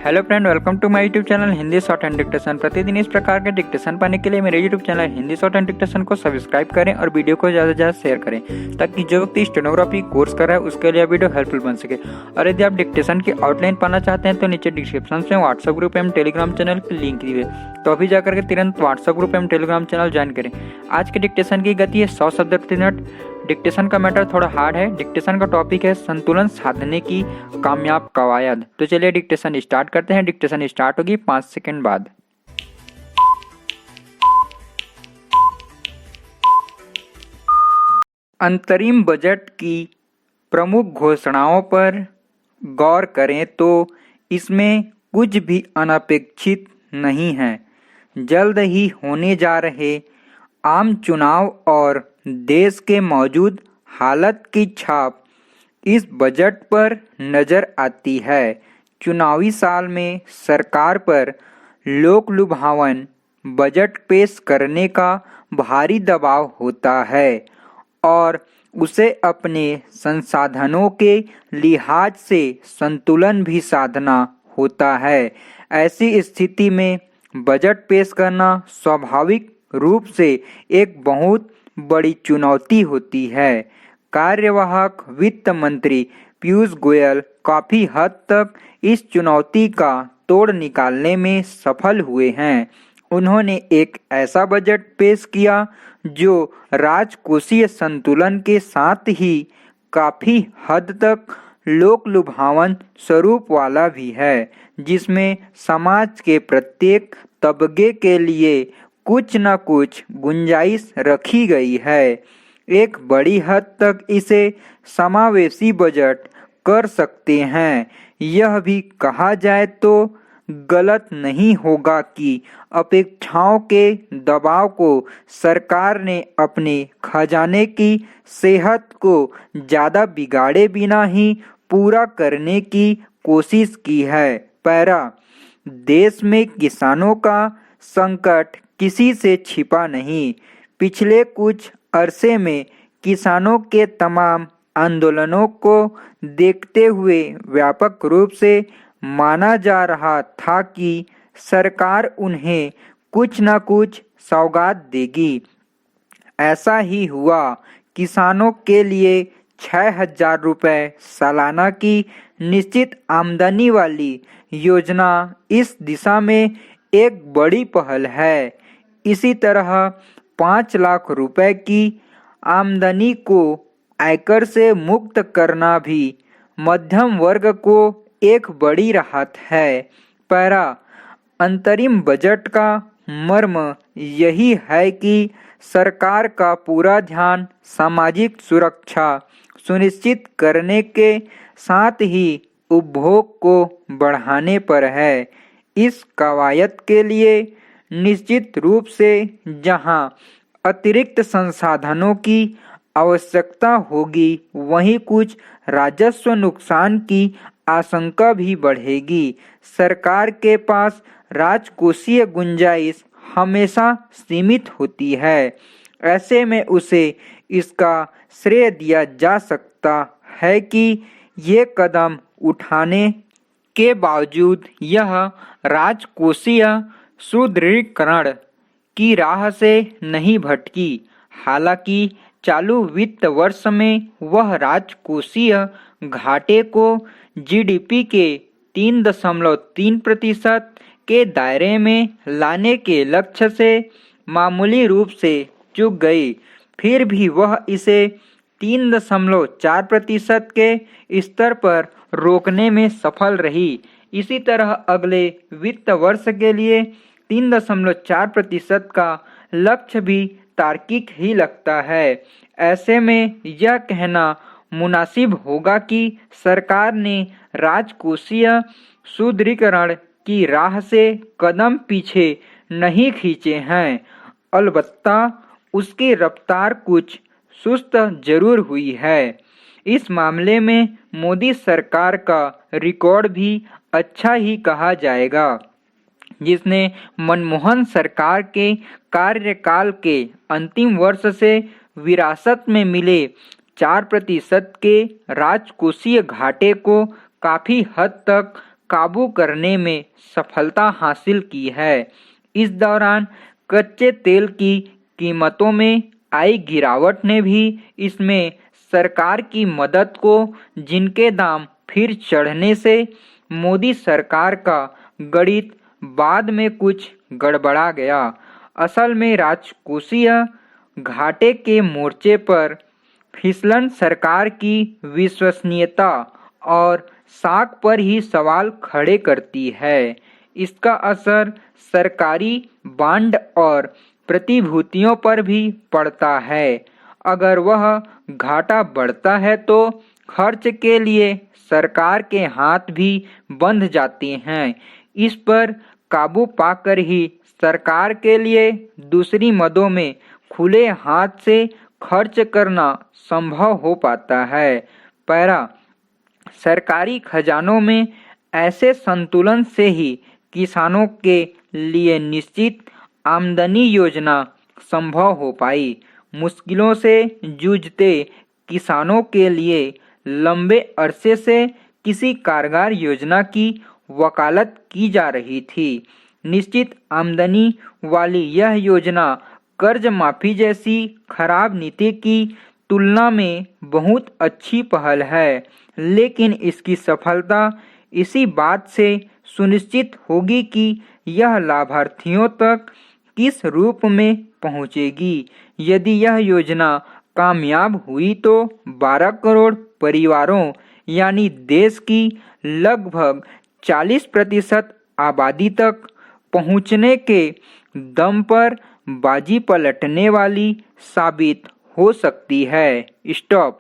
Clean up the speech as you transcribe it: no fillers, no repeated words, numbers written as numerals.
Hello friend, welcome to my YouTube channel Hindi short and dictation. प्रतिदिन इस प्रकार के डिक्टेशन पाने के लिए मेरे YouTube channel Hindi short and dictation को सब्सक्राइब करें और वीडियो को ज़्यादा से ज़्यादा शेयर करें ताकि जो व्यक्ति स्टेनोग्राफी कोर्स कर रहा है उसके लिए वीडियो हेल्पफुल बन सके। और यदि आप डिक्टेशन की आउटलाइन पाना चाहते हैं तो नीचे डिस्क्रिप्शन में व्हाट्सएप ग्रुप एवं टेलीग्राम चैनल की लिंक दी है, तो अभी जाकर के तुरंत व्हाट्सएप ग्रुप एवं टेलीग्राम चैनल ज्वाइन करें। आज के डिक्टेशन की गति है 100 शब्द प्रति मिनट। डिक्टेशन का मैटर थोड़ा हार्ड है। डिक्टेशन का टॉपिक है संतुलन साधने की कामयाब कवायद। तो चलिए डिक्टेशन स्टार्ट करते हैं। डिक्टेशन स्टार्ट होगी 5 सेकंड बाद। अंतरिम बजट की प्रमुख घोषणाओं पर गौर करें तो इसमें कुछ भी अनपेक्षित नहीं है। जल्द ही होने जा रहे आम चुनाव और देश के मौजूद हालत की छाप इस बजट पर नजर आती है। चुनावी साल में सरकार पर लोक लुभावन बजट पेश करने का भारी दबाव होता है और उसे अपने संसाधनों के लिहाज से संतुलन भी साधना होता है। ऐसी स्थिति में बजट पेश करना स्वाभाविक रूप से एक बहुत बड़ी चुनौती होती है। कार्यवाहक वित्त मंत्री पीयूष गोयल काफी हद तक इस चुनौती का तोड़ निकालने में सफल हुए हैं। उन्होंने एक ऐसा बजट पेश किया जो राजकोषीय संतुलन के साथ ही काफी हद तक लोक लुभावन स्वरूप वाला भी है, जिसमें समाज के प्रत्येक तबके के लिए कुछ न कुछ गुंजाइश रखी गई है। एक बड़ी हद तक इसे समावेशी बजट कर सकते हैं। यह भी कहा जाए तो गलत नहीं होगा कि अपेक्षाओं के दबाव को सरकार ने अपने खजाने की सेहत को ज़्यादा बिगाड़े बिना ही पूरा करने की कोशिश की है। पैरा, देश में किसानों का संकट किसी से छिपा नहीं। पिछले कुछ अरसे में किसानों के तमाम आंदोलनों को देखते हुए व्यापक रूप से माना जा रहा था कि सरकार उन्हें कुछ न कुछ सौगात देगी। ऐसा ही हुआ। किसानों के लिए 6,000 रुपये सालाना की निश्चित आमदनी वाली योजना इस दिशा में एक बड़ी पहल है। इसी तरह 5 लाख रुपए की आमदनी को आयकर से मुक्त करना भी मध्यम वर्ग को एक बड़ी राहत है। पैरा, अंतरिम बजट का मर्म यही है कि सरकार का पूरा ध्यान सामाजिक सुरक्षा सुनिश्चित करने के साथ ही उपभोग को बढ़ाने पर है। इस कवायद के लिए निश्चित रूप से जहां अतिरिक्त संसाधनों की आवश्यकता होगी, वहीं कुछ राजस्व नुकसान की आशंका भी बढ़ेगी। सरकार के पास राजकोषीय गुंजाइश हमेशा सीमित होती है। ऐसे में उसे इसका श्रेय दिया जा सकता है कि ये कदम उठाने के बावजूद यह राजकोषीय सुदृढ़ीकरण की राह से नहीं भटकी। हालांकि चालू वित्त वर्ष में वह राजकोषीय घाटे को जीडीपी के 3.3% के दायरे में लाने के लक्ष्य से मामूली रूप से चूक गई। फिर भी वह इसे 3.4% के स्तर पर रोकने में सफल रही। इसी तरह अगले वित्त वर्ष के लिए 3.4% का लक्ष्य भी तार्किक ही लगता है। ऐसे में यह कहना मुनासिब होगा कि सरकार ने राजकोषीय सुदृढ़ीकरण की राह से कदम पीछे नहीं खींचे हैं। अलबत्ता उसकी रफ्तार कुछ सुस्त जरूर हुई है। इस मामले में मोदी सरकार का रिकॉर्ड भी अच्छा ही कहा जाएगा, जिसने मनमोहन सरकार के कार्यकाल के अंतिम वर्ष से विरासत में मिले 4% के राजकोषीय घाटे को काफी हद तक काबू करने में सफलता हासिल की है। इस दौरान कच्चे तेल की कीमतों में आई गिरावट ने भी इसमें सरकार की मदद को, जिनके दाम फिर चढ़ने से मोदी सरकार का गणित बाद में कुछ गड़बड़ा गया। असल में राजकोषीय घाटे के मोर्चे पर फिसलन सरकार की विश्वसनीयता और साख पर ही सवाल खड़े करती है। इसका असर सरकारी बांड और प्रतिभूतियों पर भी पड़ता है। अगर वह घाटा बढ़ता है तो खर्च के लिए सरकार के हाथ भी बंध जाते हैं। इस पर काबू पाकर ही सरकार के लिए दूसरी मदों में खुले हाथ से खर्च करना संभव हो पाता है। पैरा सरकारी खजानों में ऐसे संतुलन से ही किसानों के लिए निश्चित आमदनी योजना संभव हो पाई। मुश्किलों से जूझते किसानों के लिए लंबे अरसे से किसी कारगर योजना की वकालत की जा रही थी। निश्चित आमदनी वाली यह योजना कर्ज माफी जैसी खराब नीति की तुलना में बहुत अच्छी पहल है, लेकिन इसकी सफलता इसी बात से सुनिश्चित होगी कि यह लाभार्थियों तक किस रूप में पहुंचेगी। यदि यह योजना कामयाब हुई तो 12 करोड़ परिवारों यानी देश की लगभग 40% आबादी तक पहुंचने के दम पर बाजी पलटने वाली साबित हो सकती है। स्टॉप।